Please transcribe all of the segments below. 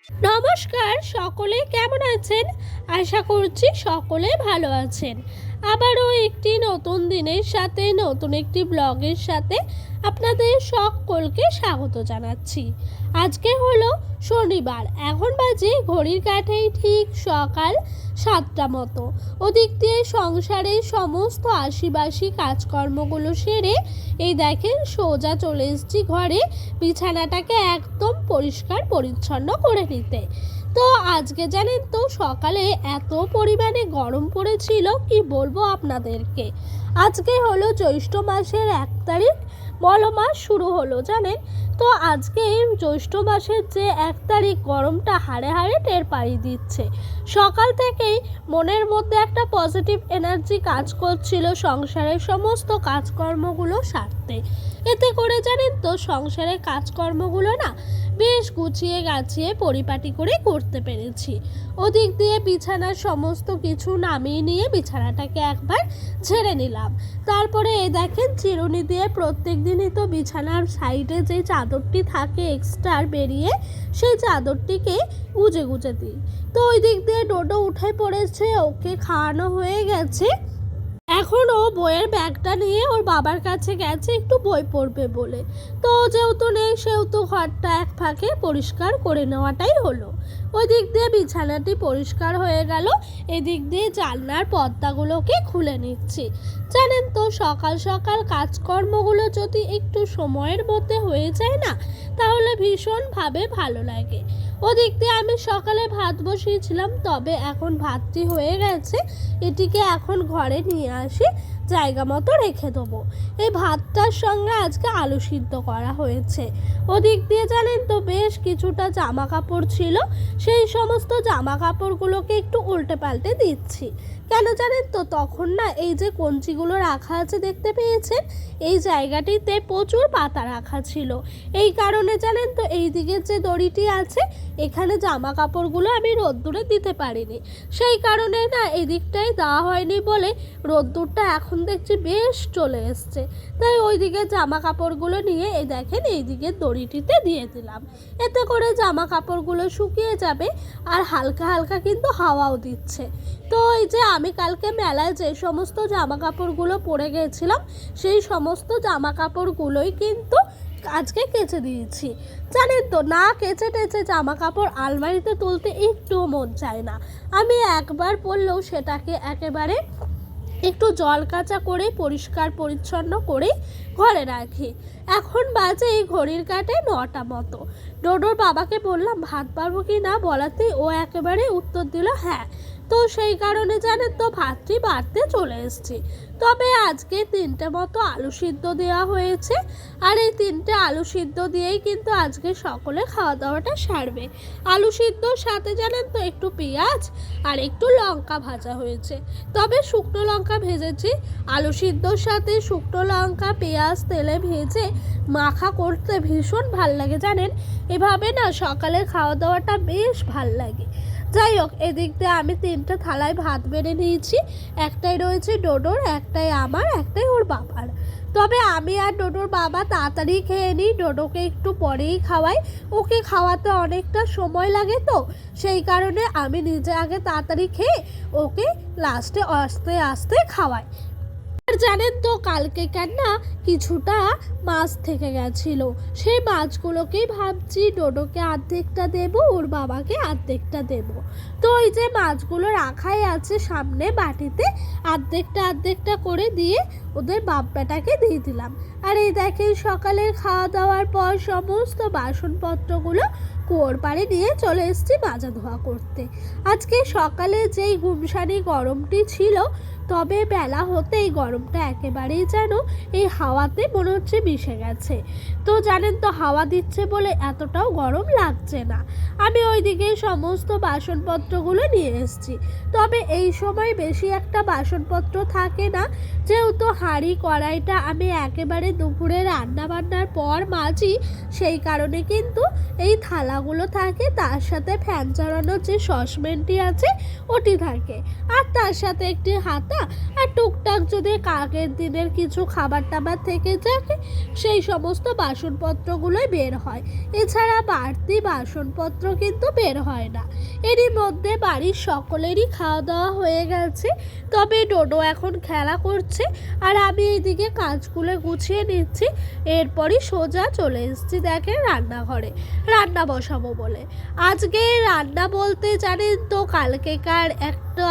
নমস্কার, সকলে কেমন আছেন? আশা করছি সকলে ভালো আছেন। আবারও একটি নতুন দিনের সাথে নতুন একটি ব্লগের সাথে আপনাদের সকলকে স্বাগত জানাচ্ছি। আজকে হলো শনিবার, এখন বাজে ঘড়ির কাঁটায় ঠিক সকাল 7টা মতো। ওদিক দিয়ে সংসারের সমস্ত আশিবাসি কাজকর্মগুলো সেরে এই দেখেন সোজা চলে এসেছি ঘরে বিছানাটাকে একদম পরিষ্কার পরিচ্ছন্ন করে নিতে। তো আজকে জানেন তো সকালে এত পরিমাণে গরম পড়েছিল কি বলবো আপনাদেরকে। আজকে হলো জ্যৈষ্ঠ মাসের 1 তারিখ, মল মাস শুরু হলো জানেন তো। আজকে জ্যৈষ্ঠ মাসের যে 1 তারিখ গরমটা হাড়ে হাড়ে টের পাড়ি দিচ্ছে। সকাল থেকেই মনের মধ্যে একটা পজিটিভ এনার্জি কাজ করছিল সংসারের সমস্ত কাজকর্মগুলো সারতে। এতে করে জানেন তো সংসারের কাজকর্মগুলো না বেশ গুছিয়ে গাছিয়ে পরিপাটি করে করতে পেরেছি। ওদিক দিয়ে বিছানার সমস্ত কিছু নামিয়ে নিয়ে বিছানাটাকে একবার ঝেড়ে নিলাম। তারপরে এই দেখেন চিরুনি দিয়ে প্রত্যেক দিনই তো বিছানার সাইডে যে চাদরটি থাকে এক্সট্রা বেরিয়ে সেই চাদরটিকে গুজে গুজে দিই। তো ওই দিক দিয়ে ডোডো উঠে পড়েছে, ওকে খাওয়ানো হয়ে গেছে। এখন ও বইয়ের ব্যাগটা নিয়ে ওর বাবার কাছে গেছে একটু বই পড়বে বলে। তো যেহেতু নেই সেহেতু ঘরটা এক ফাঁকে পরিষ্কার করে নেওয়াটাই হলো। ওই দিক দিয়ে বিছানাটি পরিষ্কার হয়ে গেল, এদিক দিয়ে জানলার পর্দাগুলোকে খুলে নিচ্ছি। জানেন তো সকাল সকাল কাজকর্মগুলো যদি একটু সময়ের মধ্যে হয়ে যায় না তাহলে ভীষণভাবে ভালো লাগে। ওদিক দিয়ে আমি সকালে ভাত বসিয়েছিলাম, তবে এখন ভাতটি হয়ে গেছে, এটিকে এখন ঘরে নিয়ে আসি জায়গা মতো রেখে দেবো। এই ভাতটার সঙ্গে আজকে আলু সিদ্ধ করা হয়েছে। ওদিক দিয়ে জানেন তো বেশ কিছুটা জামা কাপড় ছিল, সেই সমস্ত জামা কাপড়গুলোকে একটু উল্টে পাল্টে দিচ্ছি। কেন জানেন তো, তখন না এই যে কঞ্চিগুলো রাখা আছে দেখতে পেয়েছেন, এই জায়গাটিতে প্রচুর পাতা রাখা ছিল। এই কারণে জানেন তো এই দিকের যে দড়িটি আছে এখানে জামা কাপড়গুলো আমি রোদ্দুরে দিতে পারিনি, সেই কারণে না এই দিকটাই দেওয়া হয়নি বলে রোদ্দুরটা এখন দেখছি বেশ চলে এসছে। তাই ওই দিকে জামা কাপড়গুলো নিয়ে এই দেখেন এই দিকের দড়িটিতে দিয়ে দিলাম। এতে করে জামা কাপড়গুলো শুকিয়ে যাবে আর হালকা হালকা কিন্তু হাওয়াও দিচ্ছে। তো এই যে আমি কালকে মেলায় যে সমস্ত জামা কাপড়গুলো পরে গেছিলাম সেই সমস্ত জামা কাপড়গুলোই কিন্তু আজকে কেচে দিয়েছি। জানেন তো না কেচে টেচে জামা কাপড় আলমারিতে তুলতে একটুও মন চায় না। আমি একবার পরলেও সেটাকে একেবারে একটু জল কাঁচা করে পরিষ্কার পরিচ্ছন্ন করে ঘরে রাখি। এখন বাজে এই ঘড়ির কাঁটায় 9টা মতো। ডোডোর বাবাকে বললাম ভাত পারবো কি না বলাতেই ও একেবারে উত্তর দিল হ্যাঁ। তো সেই কারণে জানেন তো ভাতটি বাড়তে চলে এসেছি। তবে আজকে 3টে মতো আলু সিদ্ধ দেওয়া হয়েছে, আর এই 3টে আলু সিদ্ধ দিয়েই কিন্তু আজকে সকলে খাওয়া দাওয়াটা সারবে। আলু সিদ্ধর সাথে জানেন তো একটু পেঁয়াজ আর একটু লঙ্কা ভাজা হয়েছে, তবে শুকনো লঙ্কা ভেজেছি। আলু সিদ্ধর সাথে শুকনো লঙ্কা পেঁয়াজ তেলে ভেজে মাখা করতে ভীষণ ভাল লাগে জানেন। এভাবে না সকালের খাওয়া দাওয়াটা বেশ ভাল লাগে। যাই হোক, এদিক দিয়ে আমি 3টে থালায় ভাত বেড়ে নিয়েছি। একটাই রয়েছে ডোডোর, একটাই আমার, একটাই ওর বাবার। তবে আমি আর ডোডোর বাবা তাড়াতাড়ি খেয়ে নিই, ডোডোকে একটু পরেই খাওয়াই। ওকে খাওয়াতে অনেকটা সময় লাগে, তো সেই কারণে আমি নিজে আগে তাড়াতাড়ি খেয়ে ওকে লাস্টে আস্তে আস্তে খাওয়াই। আর জানেন তো কালকে না কিছুটা মাছ থেকে গেছিল, সেই মাছগুলোকেই ভাবছি ডোডোকে অর্ধেকটা দেব, ওর বাবাকে অর্ধেকটা দেব। তো ওই যে মাছগুলো রাখাই আছে সামনে বাটিতে, অর্ধেকটা করে দিয়ে ওদের বাপ বেটাকে দিয়ে দিলাম। আর এই দেখেন সকালের খাওয়া দাওয়ার পর সমস্ত বাসনপত্রগুলো কুয়োর পাড়ে নিয়ে চলে এসেছি মাজা ধোয়া করতে। আজকে সকালে যেই গুমসানি গরমটি ছিল, তবে বেলা হতেই গরমটা একেবারেই যেন এই হাওয়াতে মনে হচ্ছে মিশে গেছে। তো জানেন তো হাওয়া দিচ্ছে বলে এতটাও গরম লাগছে না। আমি ওইদিকে সমস্ত বাসনপত্রগুলো নিয়ে এসেছি, তবে এই সময় বেশি একটা বাসনপত্র থাকে না, যেহেতু হাঁড়ি কড়াইটা আমি একেবারে দুপুরে রান্না বান্নার পর মাজি, সেই কারণে কিন্তু এই থালাগুলো থাকে, তার সাথে ফ্যান চালানোর যে সসপ্যানটি আছে ওটি থাকে, আর তার সাথে একটি হাতা না, আর টুকটাক যদি আগের দিনের কিছু খাবার টাবার থেকে থাকে সেই সমস্ত বাসনপত্রগুলোই বের হয়, এছাড়া বাড়তি বাসনপত্র কিন্তু বের হয় না। এরই মধ্যে বাড়ির সকলেরই খাওয়া দাওয়া হয়ে গেছে, তবে ডোডো এখন খেলা করছে আর আমি এইদিকে কাজগুলো গুছিয়ে নিচ্ছি। এরপরই সোজা চলে এসেছি দেখেন রান্নাঘরে রান্না বসাবো বলে। আজকে রান্না বলতে জানেন তো কালকেকার একটা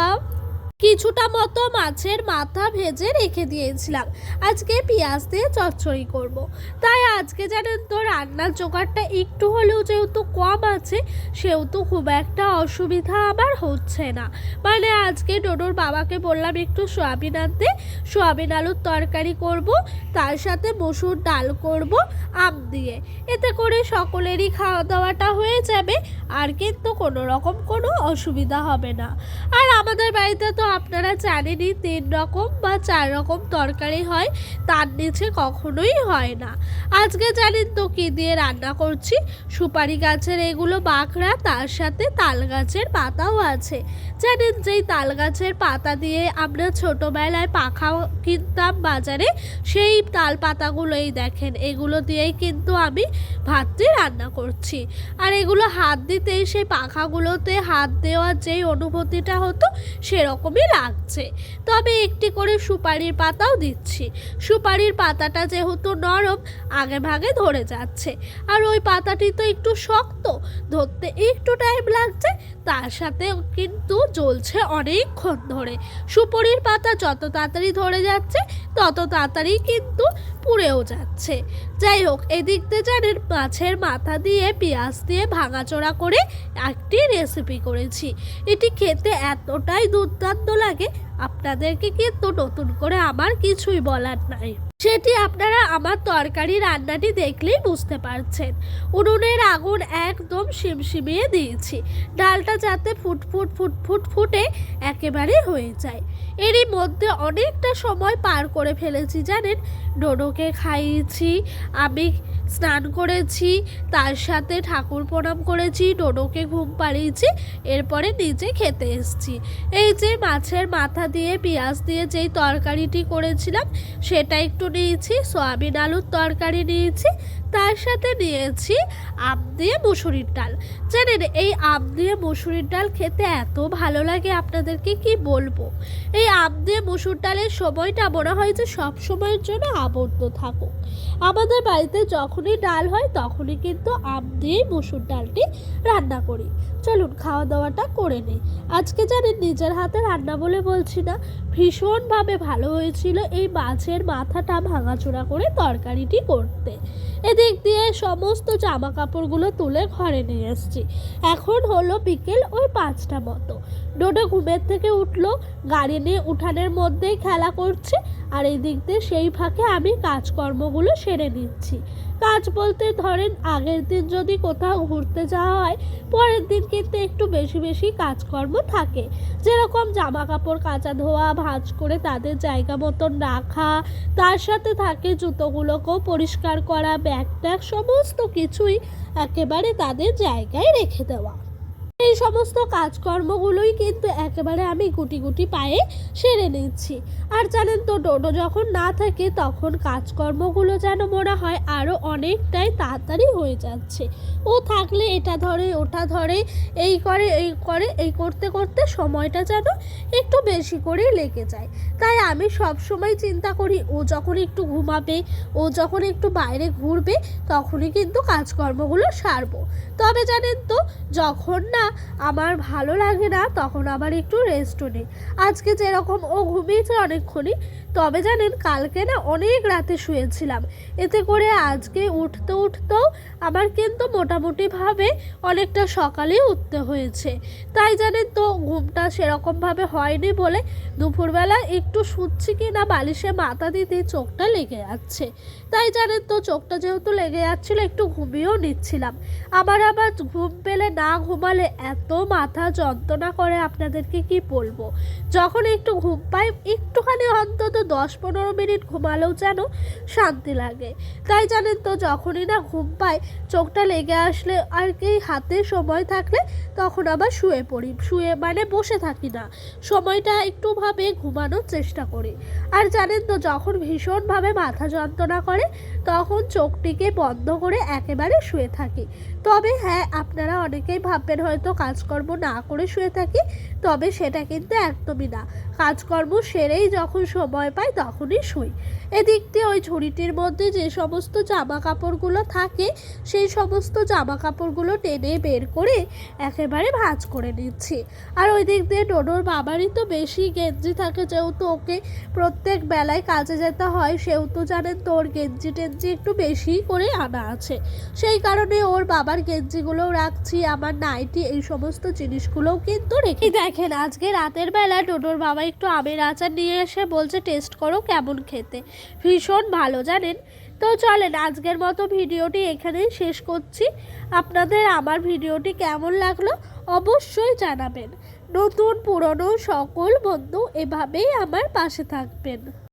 কিছুটা মতো মাছের মাথা ভেজে রেখে দিয়েছিলাম, আজকে পেঁয়াজ দিয়ে চচ্চড়ি করব। তাই আজকে জানেন তো রান্নার জোগাড়টা একটু হলেও যেহেতু কম আছে সেহেতু খুব একটা অসুবিধা আমার হচ্ছে না। মানে আজকে ডোডোর বাবাকে বললাম একটু সয়াবিন আনতে, সয়াবিন আলুর তরকারি করব, তার সাথে মসুর ডাল করব আম দিয়ে, এতে করে সকলেরই খাওয়া দাওয়াটা হয়ে যাবে আর কিন্তু কোনো রকম কোনো অসুবিধা হবে না। আর আমাদের বাড়িতে তো আপনারা জানেনই 3 রকম বা 4 রকম তরকারি হয়, তার নিচে কখনোই হয় না। আজকে জানেন তো কী দিয়ে রান্না করছি, সুপারি গাছের এগুলো বাঁকড়া, তার সাথে তাল গাছের পাতাও আছে। জানেন যেই তাল গাছের পাতা দিয়ে আমরা ছোটোবেলায় পাখা কিনতাম বাজারে, সেই তাল পাতাগুলোই দেখেন, এগুলো দিয়েই কিন্তু আমি ভাতটি রান্না করছি। আর এগুলো হাত দিতেই সেই পাখাগুলোতে হাত দেওয়ার যেই অনুভূতিটা হতো সেরকমই লাগছে। তবে একটি করে সুপারির পাতাও দিচ্ছি, সুপারির পাতাটা যেহেতু নরম আগে ভাগে ধরে যাচ্ছে, আর ওই পাতাটি তো একটু শক্ত, ধরতে একটু টাইম লাগছে, তার সাথে কিন্তু জ্বলছে অনেকক্ষণ ধরে। সুপারির পাতা যত তাড়াতাড়ি ধরে যাচ্ছে তত তাড়াতাড়ি কিন্তু পুড়েও যাচ্ছে। যাই হোক, এদিক দিয়ে জানেন মাছের মাথা দিয়ে পেঁয়াজ দিয়ে ভাঙাচোরা করে একটি রেসিপি করেছি। এটি খেতে এতটাই দুর্দান্ত লাগে, আপনাদেরকে কিন্তু নতুন করে আমার কিছুই বলার নাই, সেটি আপনারা আমার তরকারি রান্নাটি দেখলেই বুঝতে পারছেন। উনুনের আগুন একদম শিমশিমিয়ে দিয়েছি, ডালটা যাতে ফুটফুট ফুটফুট ফুটে একেবারে হয়ে যায়। এরই মধ্যে অনেকটা সময় পার করে ফেলেছি জানেন, ডোডোকে খাইয়েছি, আমি স্নান করেছি, তার সাথে ঠাকুর প্রণাম করেছি, ডোডোকে ঘুম পাড়িয়েছি, এরপরে নিজে খেতে এসেছি। এই যে মাছের মাথা দিয়ে পেঁয়াজ দিয়ে যেই তরকারিটি করেছিলাম সেটা একটু নিয়েছি, সয়াবিন আলুর তরকারি নিয়েছি, তার সাথে নিয়েছি আম দিয়ে মুসুরির ডাল। জানেন এই আম দিয়ে মুসুরির ডাল খেতে এত ভালো লাগে আপনাদেরকে কি বলবো। এই আম দিয়ে মুসুর ডালের সময়টা মনে হয় যে সব সময়ের জন্য আবদ্ধ থাকুক। আমাদের বাড়িতে যখনই ডাল হয় তখনই কিন্তু আম দিয়ে মুসুর ডালটি রান্না করি। চলুন খাওয়া দাওয়াটা করে নিই। আজকে জানেন নিজের হাতে রান্না বলে বলছি না, ভীষণভাবে ভালো হয়েছিল এই মাছের মাথাটা ভাঙাচোরা করে তরকারিটি করতে। এদিক দিয়ে সমস্ত জামা কাপড়গুলো তুলে ঘরে নিয়ে এসেছি। এখন হলো বিকেল ওই 5টা মতো। ডোডো ঘুমের থেকে উঠলো, গাড়ি নিয়ে উঠানের মধ্যেই খেলা করছে, আর এই দিক দিয়ে সেই ফাঁকে আমি কাজকর্মগুলো সেরে নিচ্ছি। কাজ বলতে ধরেন আগের দিন যদি কোথাও ঘুরতে যাওয়া হয় পরের দিন কিন্তু একটু বেশি বেশি কাজকর্ম থাকে, যেরকম জামা কাপড় কাচা ধোয়া, ভাঁজ করে তাদের জায়গা মতন রাখা, তার সাথে থাকে জুতোগুলোকেও পরিষ্কার করা, ব্যাগ ট্যাগ সমস্ত কিছুই একেবারে তাদের জায়গায় রেখে দেওয়া। এই সমস্ত কাজকর্মগুলোই কিন্তু একেবারে আমি গুটি গুটি পায়ে সেরে নিচ্ছি। আর জানেন তো ডোডো যখন না থাকে তখন কাজকর্মগুলো যেন মনে হয় আরও অনেকটাই তাড়াতাড়ি হয়ে যাচ্ছে। ও থাকলে এটা ধরে ওটা ধরে, এই করে এই করতে করতে সময়টা যেন একটু বেশি করেই লেগে যায়। তাই আমি সব সময় চিন্তা করি ও যখন একটু ঘুমাবে, ও যখন একটু বাইরে ঘুরবে তখনই কিন্তু কাজকর্মগুলো সারবো। তবে জানেন তো যখন না আমার ভালো লাগে না তখন আবার একটু রেস্টও নিই। আজকে যেরকম ও ঘুমিয়েছে অনেকক্ষণই, তবে জানেন কালকে না অনেক রাতে শুয়েছিলাম, এতে করে আজকে উঠতেও আমার কিন্তু মোটামুটিভাবে অনেকটা সকালে উঠতে হয়েছে। তাই জানেন তো ঘুমটা সেরকমভাবে হয়নি বলে দুপুরবেলা একটু শুচ্ছি কি না বালিশে মাথা দিতে চোখটা লেগে যাচ্ছে। তাই জানেন তো চোখটা যেহেতু লেগে যাচ্ছিলো একটু ঘুমিয়েও নিচ্ছিলাম। আমার আবার ঘুম পেলে না ঘুমালে এত মাথা যন্ত্রণা করে আপনাদেরকে কি বলবো। যখন একটু ঘুম পাই একটুখানি অন্তত 10-15 মিনিট ঘুমালেও যেন শান্তি লাগে। তাই জানেন তো, যখনই না ঘুম পায়, চোখটা লেগে আসলে আর কি হাতে সময় থাকলে তখন আবার শুয়ে পড়ি, মানে বসে থাকি না, সময়টা একটু ভাবে ঘুমানোর চেষ্টা করি। আর জানেন তো, যখন ভীষণভাবে মাথা যন্ত্রণা করে তখন চোখটিকে বন্ধ করে একেবারে শুয়ে থাকি। তবে হ্যাঁ, আপনারা অনেকেই ভাববেন হয়তো কাজকর্ম না করে শুয়ে থাকি, তবে সেটা কিন্তু একদমই না। কাজকর্ম সেরেই যখন সময় পাই তখনই শুই। এদিক দিয়ে ওই ঝুড়িটির মধ্যে যে সমস্ত জামা কাপড়গুলো থাকে সেই সমস্ত জামা কাপড়গুলো টেনে বের করে একেবারে ভাঁজ করে নিচ্ছি। আর ওই দিক দিয়ে ডোডোর বাবারই তো বেশি গেঞ্জি থাকে, যেহেতু ওকে প্রত্যেক বেলায় কাজে যেতে হয়, সেহেতু জানেন তো ওর গেঞ্জি টেঞ্জি একটু বেশি করে আনা আছে। সেই কারণে ওর বাবার গেঞ্জিগুলোও রাখছি, আমার নাইটি এই সমস্ত জিনিসগুলোও কিন্তু রেখে। দেখেন, আজকে রাতের বেলা ডোডোর বাবা একটু আমের আচার নিয়ে এসে বলছে টেস্ট করো কেমন খেতে, ভীষণ ভালো জানেন। তো চলেন, আজকের মতো ভিডিওটি এখানেই শেষ করছি। আপনাদের আমার ভিডিওটি কেমন লাগলো অবশ্যই জানাবেন। নতুন পুরনো সকল বন্ধু এভাবেই আমার পাশে থাকবেন।